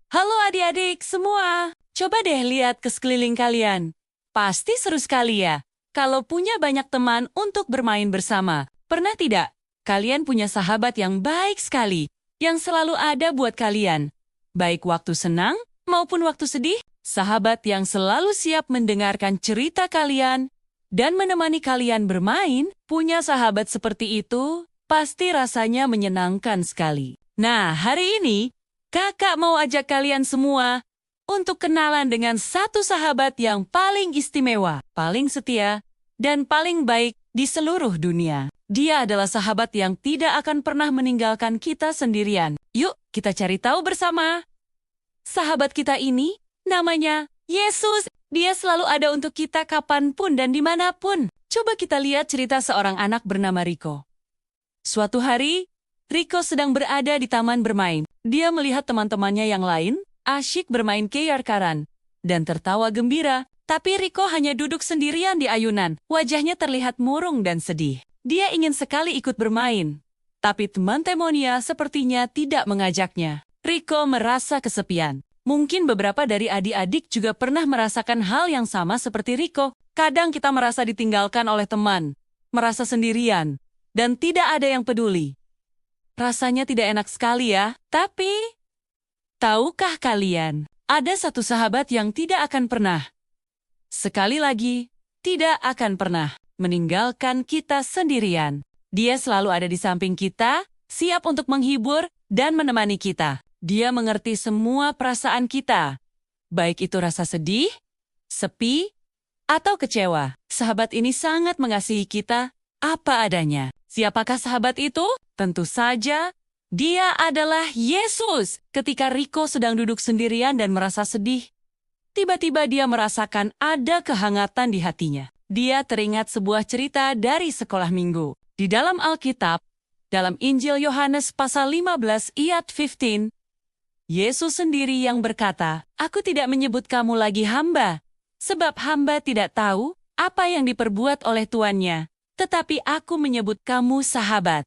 Halo adik-adik semua, coba deh lihat ke sekeliling kalian. Pasti seru sekali ya, kalau punya banyak teman untuk bermain bersama. Pernah tidak? Kalian punya sahabat yang baik sekali, yang selalu ada buat kalian. Baik waktu senang maupun waktu sedih, sahabat yang selalu siap mendengarkan cerita kalian dan menemani kalian bermain. Punya sahabat seperti itu, pasti rasanya menyenangkan sekali. Nah, hari ini, Kakak mau ajak kalian semua untuk kenalan dengan satu sahabat yang paling istimewa, paling setia, dan paling baik di seluruh dunia. Dia adalah sahabat yang tidak akan pernah meninggalkan kita sendirian. Yuk, kita cari tahu bersama. Sahabat kita ini namanya Yesus. Dia selalu ada untuk kita kapanpun dan dimanapun. Coba kita lihat cerita seorang anak bernama Rico. Suatu hari, Rico sedang berada di taman bermain. Dia melihat teman-temannya yang lain asyik bermain keyar-karan dan tertawa gembira. Tapi Rico hanya duduk sendirian di ayunan. Wajahnya terlihat murung dan sedih. Dia ingin sekali ikut bermain, tapi teman-temannya sepertinya tidak mengajaknya. Rico merasa kesepian. Mungkin beberapa dari adik-adik juga pernah merasakan hal yang sama seperti Rico. Kadang kita merasa ditinggalkan oleh teman, merasa sendirian, dan tidak ada yang peduli. Rasanya tidak enak sekali ya, tapi tahukah kalian, ada satu sahabat yang tidak akan pernah, sekali lagi, tidak akan pernah meninggalkan kita sendirian. Dia selalu ada di samping kita, siap untuk menghibur dan menemani kita. Dia mengerti semua perasaan kita, baik itu rasa sedih, sepi, atau kecewa. Sahabat ini sangat mengasihi kita apa adanya. Siapakah sahabat itu? Tentu saja, dia adalah Yesus. Ketika Rico sedang duduk sendirian dan merasa sedih, tiba-tiba dia merasakan ada kehangatan di hatinya. Dia teringat sebuah cerita dari sekolah minggu. Di dalam Alkitab, dalam Injil Yohanes pasal 15 ayat 15, Yesus sendiri yang berkata, "Aku tidak menyebut kamu lagi hamba, sebab hamba tidak tahu apa yang diperbuat oleh tuannya. Tetapi aku menyebut kamu sahabat."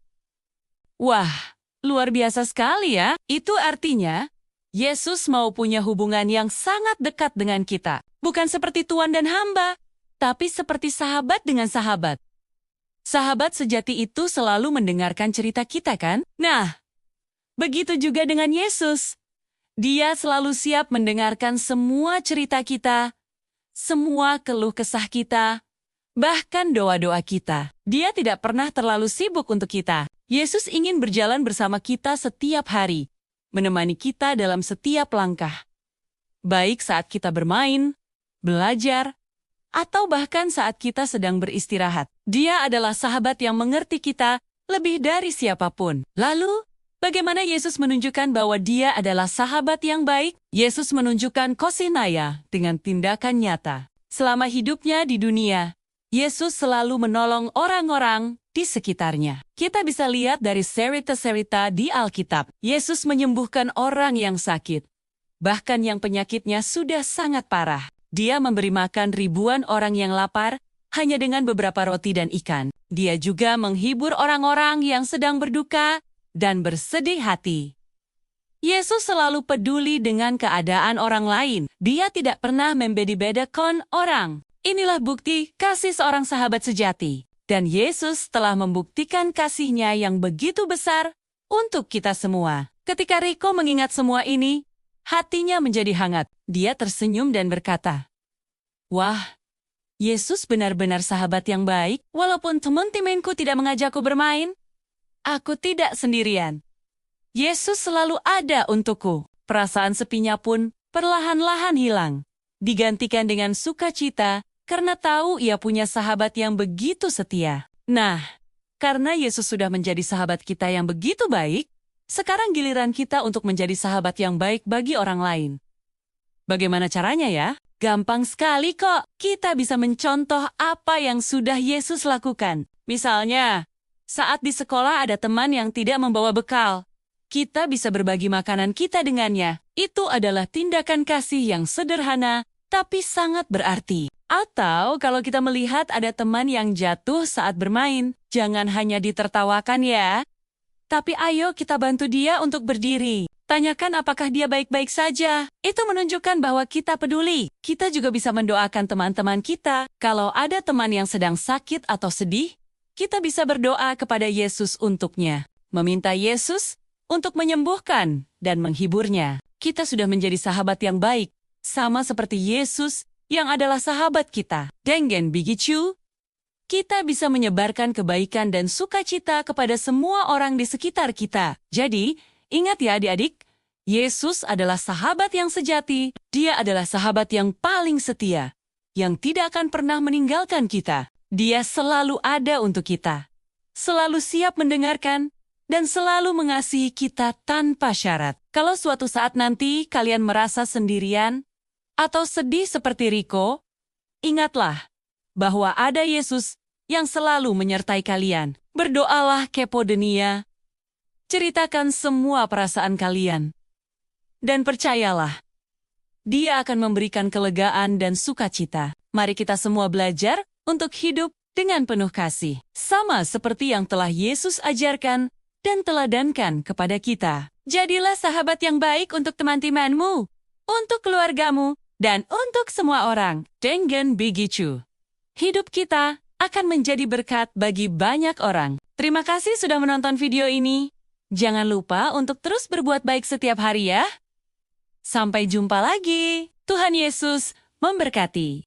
Wah, luar biasa sekali ya. Itu artinya, Yesus mau punya hubungan yang sangat dekat dengan kita. Bukan seperti tuan dan hamba, tapi seperti sahabat dengan sahabat. Sahabat sejati itu selalu mendengarkan cerita kita kan? Nah, begitu juga dengan Yesus. Dia selalu siap mendengarkan semua cerita kita, semua keluh kesah kita, bahkan doa-doa kita. Dia tidak pernah terlalu sibuk untuk kita. Yesus ingin berjalan bersama kita setiap hari, menemani kita dalam setiap langkah. Baik saat kita bermain, belajar, atau bahkan saat kita sedang beristirahat. Dia adalah sahabat yang mengerti kita lebih dari siapapun. Lalu, bagaimana Yesus menunjukkan bahwa dia adalah sahabat yang baik? Yesus menunjukkan kosinaya dengan tindakan nyata. Selama hidupnya di dunia, Yesus selalu menolong orang-orang di sekitarnya. Kita bisa lihat dari cerita-cerita di Alkitab. Yesus menyembuhkan orang yang sakit, bahkan yang penyakitnya sudah sangat parah. Dia memberi makan ribuan orang yang lapar hanya dengan beberapa roti dan ikan. Dia juga menghibur orang-orang yang sedang berduka dan bersedih hati. Yesus selalu peduli dengan keadaan orang lain. Dia tidak pernah membeda-bedakan orang. Inilah bukti kasih seorang sahabat sejati. Dan Yesus telah membuktikan kasih-Nya yang begitu besar untuk kita semua. Ketika Rico mengingat semua ini, hatinya menjadi hangat. Dia tersenyum dan berkata, "Wah, Yesus benar-benar sahabat yang baik. Walaupun teman-temanku tidak mengajakku bermain, aku tidak sendirian. Yesus selalu ada untukku." Perasaan sepinya pun perlahan-lahan hilang, digantikan dengan sukacita karena tahu ia punya sahabat yang begitu setia. Nah, karena Yesus sudah menjadi sahabat kita yang begitu baik, sekarang giliran kita untuk menjadi sahabat yang baik bagi orang lain. Bagaimana caranya ya? Gampang sekali kok. Kita bisa mencontoh apa yang sudah Yesus lakukan. Misalnya, saat di sekolah ada teman yang tidak membawa bekal, kita bisa berbagi makanan kita dengannya. Itu adalah tindakan kasih yang sederhana, tapi sangat berarti. Atau kalau kita melihat ada teman yang jatuh saat bermain, jangan hanya ditertawakan ya, tapi ayo kita bantu dia untuk berdiri. Tanyakan apakah dia baik-baik saja. Itu menunjukkan bahwa kita peduli. Kita juga bisa mendoakan teman-teman kita. Kalau ada teman yang sedang sakit atau sedih, kita bisa berdoa kepada Yesus untuknya. Meminta Yesus untuk menyembuhkan dan menghiburnya. Kita sudah menjadi sahabat yang baik, sama seperti Yesus yang adalah sahabat kita. Dengan begitu, kita bisa menyebarkan kebaikan dan sukacita kepada semua orang di sekitar kita. Jadi, ingat ya adik-adik, Yesus adalah sahabat yang sejati. Dia adalah sahabat yang paling setia, yang tidak akan pernah meninggalkan kita. Dia selalu ada untuk kita, selalu siap mendengarkan, dan selalu mengasihi kita tanpa syarat. Kalau suatu saat nanti kalian merasa sendirian atau sedih seperti Rico, ingatlah bahwa ada Yesus yang selalu menyertai kalian. Berdoalah kepo dunia, ceritakan semua perasaan kalian, dan percayalah, Dia akan memberikan kelegaan dan sukacita. Mari kita semua belajar untuk hidup dengan penuh kasih, sama seperti yang telah Yesus ajarkan dan teladankan kepada kita. Jadilah sahabat yang baik untuk teman-temanmu, untuk keluargamu, dan untuk semua orang. Dengan begitu, hidup kita akan menjadi berkat bagi banyak orang. Terima kasih sudah menonton video ini. Jangan lupa untuk terus berbuat baik setiap hari ya. Sampai jumpa lagi. Tuhan Yesus memberkati.